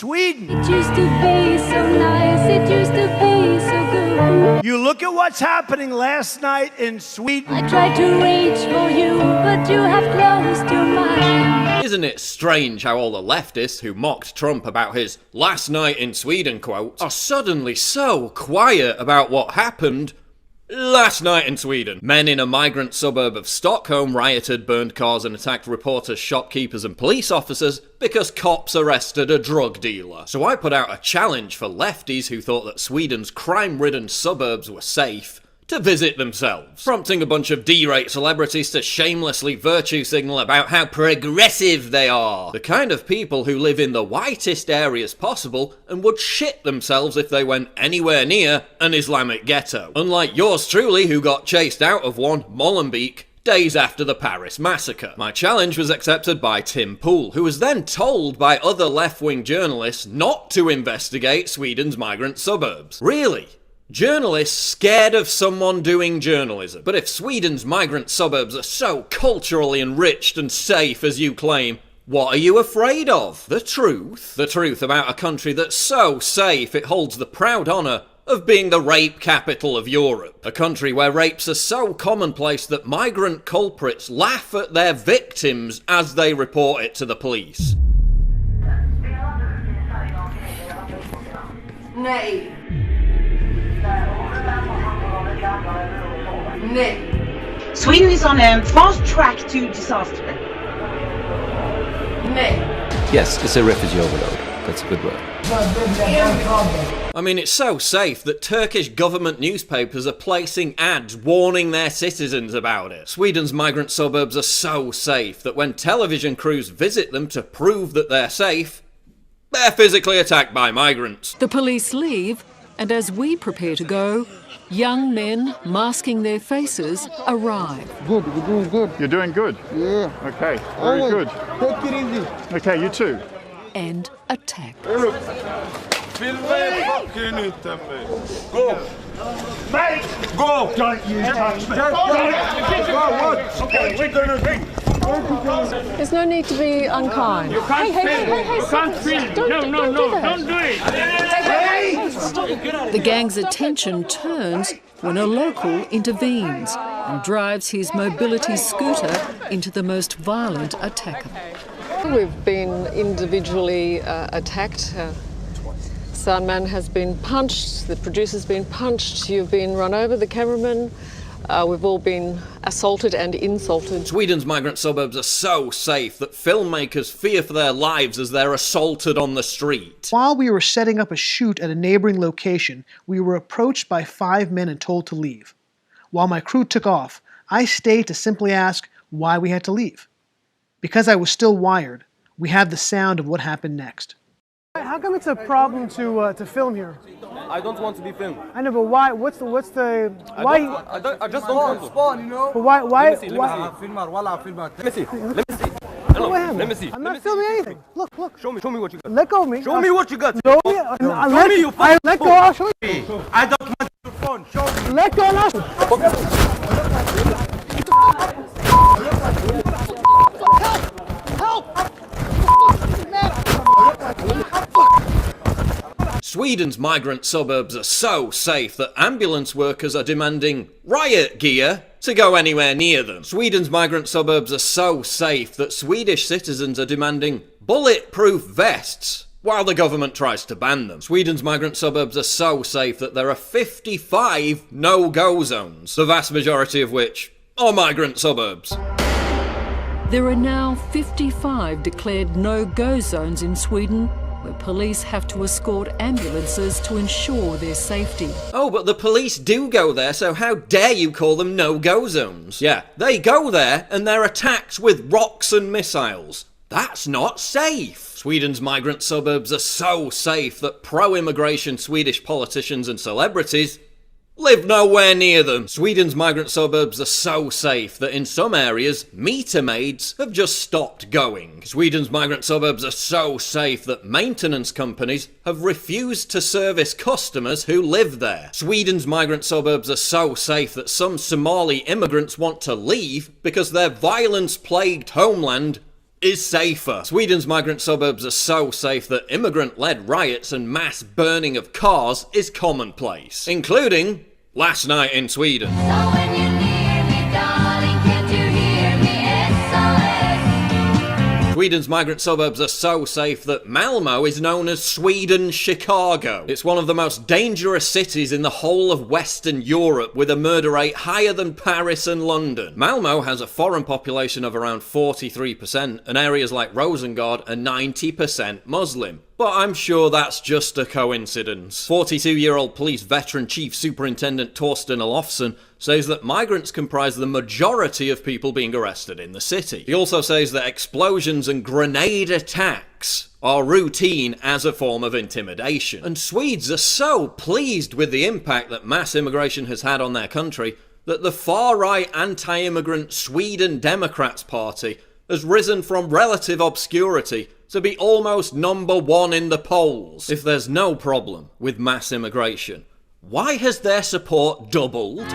Sweden. It used to be so nice, it used to be so good. You look at what's happening last night in Sweden. I tried to reach for you, but you have closed your mind. Isn't it strange how all the leftists who mocked Trump about his last night in Sweden quote are suddenly so quiet about what happened last night in Sweden? Men in a migrant suburb of Stockholm rioted, burned cars and attacked reporters, shopkeepers and police officers because cops arrested a drug dealer. So I put out a challenge for lefties who thought that Sweden's crime-ridden suburbs were safe to visit themselves, prompting a bunch of D-rate celebrities to shamelessly virtue signal about how progressive they are. The kind of people who live in the whitest areas possible and would shit themselves if they went anywhere near an Islamic ghetto. Unlike yours truly, who got chased out of one, Molenbeek, days after the Paris massacre. My challenge was accepted by Tim Pool, who was then told by other left-wing journalists not to investigate Sweden's migrant suburbs. Really? Journalists scared of someone doing journalism. But if Sweden's migrant suburbs are so culturally enriched and safe as you claim, what are you afraid of? The truth? The truth about a country that's so safe it holds the proud honour of being the rape capital of Europe. A country where rapes are so commonplace that migrant culprits laugh at their victims as they report it to the police. Nej. Nej. Sweden is on a fast track to disaster. Nej. Yes, it's a refugee overload. That's a good word. I mean, it's so safe that Turkish government newspapers are placing ads warning their citizens about it. Sweden's migrant suburbs are so safe that when television crews visit them to prove that they're safe, they're physically attacked by migrants. The police leave, and as we prepare to go, young men masking their faces arrive. Good, you're doing good. You're doing good? Yeah. Okay, very good. Take it easy. Okay, you too. And attack. Go. Mate! Go! Don't you touch me! Okay, we're gonna drink. There's no need to be unkind. You can't film. You can't film. No, don't do it. The gang's attention turns when a local intervenes and drives his mobility scooter into the most violent attacker. We've been individually attacked. Soundman has been punched, the producer's been punched, you've been run over, the cameraman. We've all been assaulted and insulted. Sweden's migrant suburbs are so safe that filmmakers fear for their lives as they're assaulted on the street. While we were setting up a shoot at a neighboring location, we were approached by 5 men and told to leave. While my crew took off, I stayed to simply ask why we had to leave. Because I was still wired, we have the sound of what happened next. How come it's a problem to film here? I don't want to be filmed. I know, but why? What's the why? I just don't want to. Spawn, you know. But why? Let me see. Let me see. I'm not filming anything. Look. Show me what you got. Let go of me. Show me what you got. Show me. I let go. I'll show you. I don't want your phone. Show me. Let go now. Sweden's migrant suburbs are so safe that ambulance workers are demanding riot gear to go anywhere near them. Sweden's migrant suburbs are so safe that Swedish citizens are demanding bulletproof vests while the government tries to ban them. Sweden's migrant suburbs are so safe that there are 55 no-go zones, the vast majority of which are migrant suburbs. There are now 55 declared no-go zones in Sweden, where police have to escort ambulances to ensure their safety. Oh, but the police do go there, so how dare you call them no-go zones? Yeah, they go there and they're attacked with rocks and missiles. That's not safe. Sweden's migrant suburbs are so safe that pro-immigration Swedish politicians and celebrities live nowhere near them. Sweden's migrant suburbs are so safe that in some areas, meter maids have just stopped going. Sweden's migrant suburbs are so safe that maintenance companies have refused to service customers who live there. Sweden's migrant suburbs are so safe that some Somali immigrants want to leave because their violence-plagued homeland is safer. Sweden's migrant suburbs are so safe that immigrant-led riots and mass burning of cars is commonplace, including last night in Sweden. Sweden's migrant suburbs are so safe that Malmo is known as Sweden's Chicago. It's one of the most dangerous cities in the whole of Western Europe, with a murder rate higher than Paris and London. Malmo has a foreign population of around 43%, and areas like Rosengård are 90% Muslim. But I'm sure that's just a coincidence. 42-year-old police veteran Chief Superintendent Torsten Olofsson says that migrants comprise the majority of people being arrested in the city. He also says that explosions and grenade attacks are routine as a form of intimidation. And Swedes are so pleased with the impact that mass immigration has had on their country that the far-right anti-immigrant Sweden Democrats Party has risen from relative obscurity to be almost #1 in the polls. If there's no problem with mass immigration, why has their support doubled?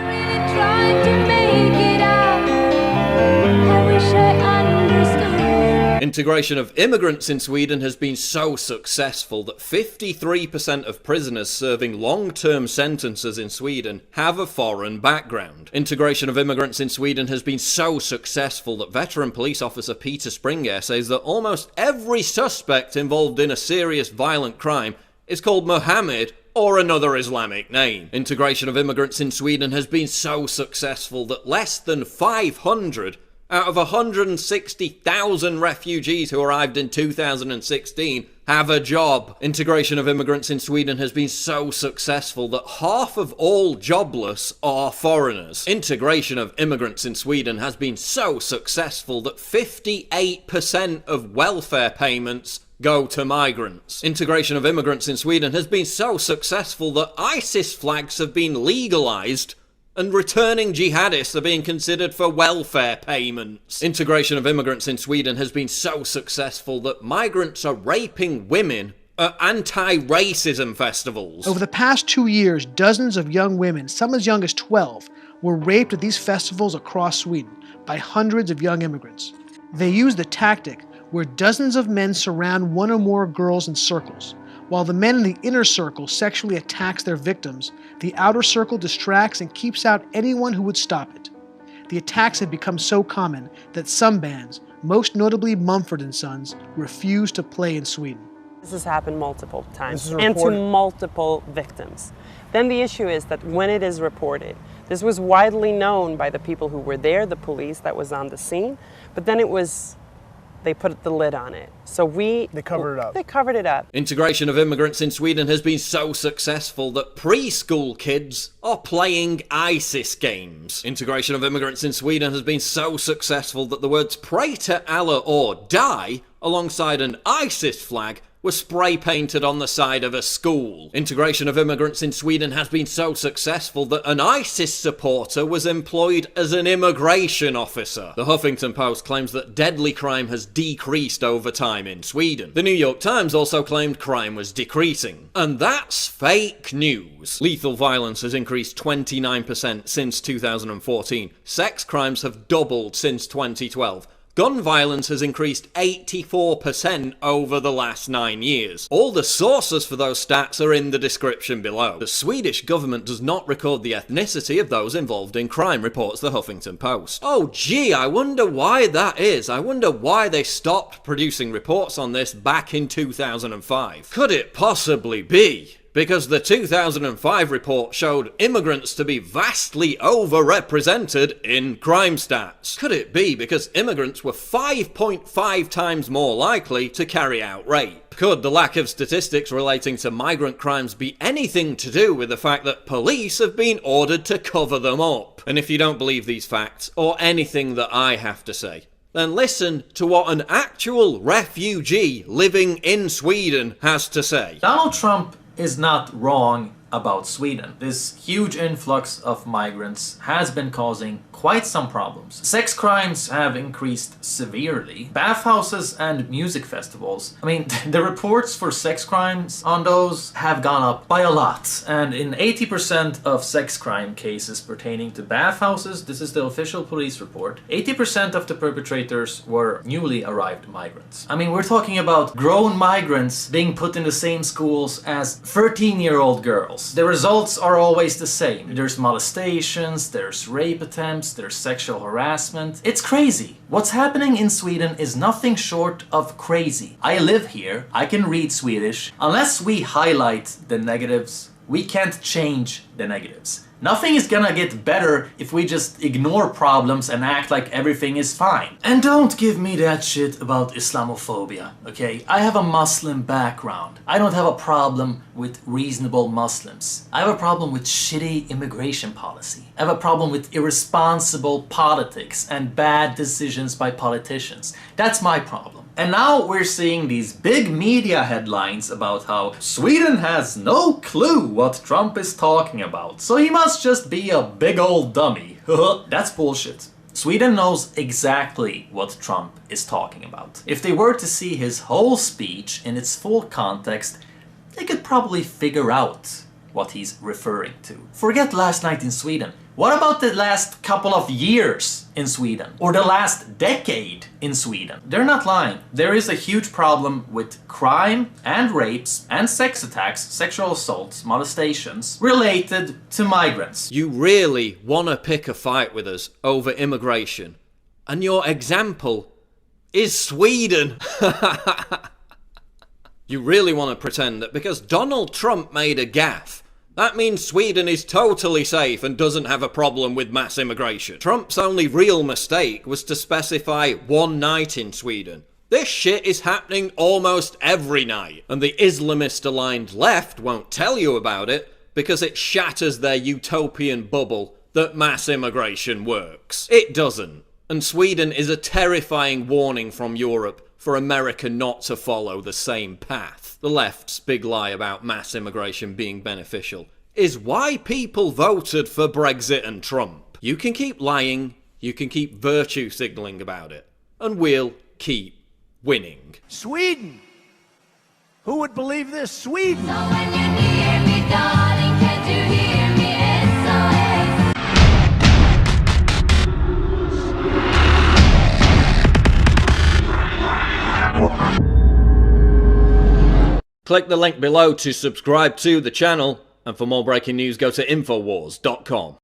Integration of immigrants in Sweden has been so successful that 53% of prisoners serving long-term sentences in Sweden have a foreign background. Integration of immigrants in Sweden has been so successful that veteran police officer Peter Springer says that almost every suspect involved in a serious violent crime is called Mohammed or another Islamic name. Integration of immigrants in Sweden has been so successful that less than 500 out of 160,000 refugees who arrived in 2016 have a job. Integration of immigrants in Sweden has been so successful that half of all jobless are foreigners. Integration of immigrants in Sweden has been so successful that 58% of welfare payments go to migrants. Integration of immigrants in Sweden has been so successful that ISIS flags have been legalized and returning jihadists are being considered for welfare payments. Integration of immigrants in Sweden has been so successful that migrants are raping women at anti-racism festivals. Over the past 2 years, dozens of young women, some as young as 12, were raped at these festivals across Sweden by hundreds of young immigrants. They use the tactic where dozens of men surround one or more girls in circles. While the men in the inner circle sexually attacks their victims, the outer circle distracts and keeps out anyone who would stop it. The attacks have become so common that some bands, most notably Mumford & Sons, refuse to play in Sweden. This has happened multiple times and to multiple victims. Then the issue is that when it is reported, this was widely known by the people who were there, the police that was on the scene, but then they put the lid on it. So they covered it up. They covered it up. Integration of immigrants in Sweden has been so successful that preschool kids are playing ISIS games. Integration of immigrants in Sweden has been so successful that the words "Pray to Allah or die" alongside an ISIS flag were spray painted on the side of a school. Integration of immigrants in Sweden has been so successful that an ISIS supporter was employed as an immigration officer. The Huffington Post claims that deadly crime has decreased over time in Sweden. The New York Times also claimed crime was decreasing. And that's fake news. Lethal violence has increased 29% since 2014. Sex crimes have doubled since 2012. Gun violence has increased 84% over the last 9 years. All the sources for those stats are in the description below. The Swedish government does not record the ethnicity of those involved in crime, reports the Huffington Post. Oh gee, I wonder why that is. I wonder why they stopped producing reports on this back in 2005. Could it possibly be because the 2005 report showed immigrants to be vastly overrepresented in crime stats? Could it be because immigrants were 5.5 times more likely to carry out rape? Could the lack of statistics relating to migrant crimes be anything to do with the fact that police have been ordered to cover them up? And if you don't believe these facts, or anything that I have to say, then listen to what an actual refugee living in Sweden has to say. Donald Trump is not wrong about Sweden. This huge influx of migrants has been causing quite some problems. Sex crimes have increased severely. Bathhouses and music festivals, I mean, the reports for sex crimes on those have gone up by a lot. And in 80% of sex crime cases pertaining to bathhouses, this is the official police report, 80% of the perpetrators were newly arrived migrants. I mean, we're talking about grown migrants being put in the same schools as 13-year-old girls. The results are always the same. There's molestations, there's rape attempts, there's sexual harassment. It's crazy. What's happening in Sweden is nothing short of crazy. I live here, I can read Swedish. Unless we highlight the negatives, we can't change the negatives. Nothing is gonna get better if we just ignore problems and act like everything is fine. And don't give me that shit about Islamophobia, okay? I have a Muslim background. I don't have a problem with reasonable Muslims. I have a problem with shitty immigration policy. I have a problem with irresponsible politics and bad decisions by politicians. That's my problem. And now we're seeing these big media headlines about how Sweden has no clue what Trump is talking about, so he must just be a big old dummy. That's bullshit. Sweden knows exactly what Trump is talking about. If they were to see his whole speech in its full context, they could probably figure out what he's referring to. Forget last night in Sweden. What about the last couple of years in Sweden? Or the last decade in Sweden? They're not lying. There is a huge problem with crime and rapes and sex attacks, sexual assaults, molestations related to migrants. You really want to pick a fight with us over immigration. And your example is Sweden. You really want to pretend that because Donald Trump made a gaffe, that means Sweden is totally safe and doesn't have a problem with mass immigration. Trump's only real mistake was to specify one night in Sweden. This shit is happening almost every night, and the Islamist-aligned left won't tell you about it because it shatters their utopian bubble that mass immigration works. It doesn't, and Sweden is a terrifying warning from Europe for America not to follow the same path. The left's big lie about mass immigration being beneficial is why people voted for Brexit and Trump. You can keep lying, you can keep virtue signaling about it, and we'll keep winning. Sweden! Who would believe this? Sweden! So when you hear me, darling, can't you hear me? Click the link below to subscribe to the channel, and for more breaking news go to infowars.com.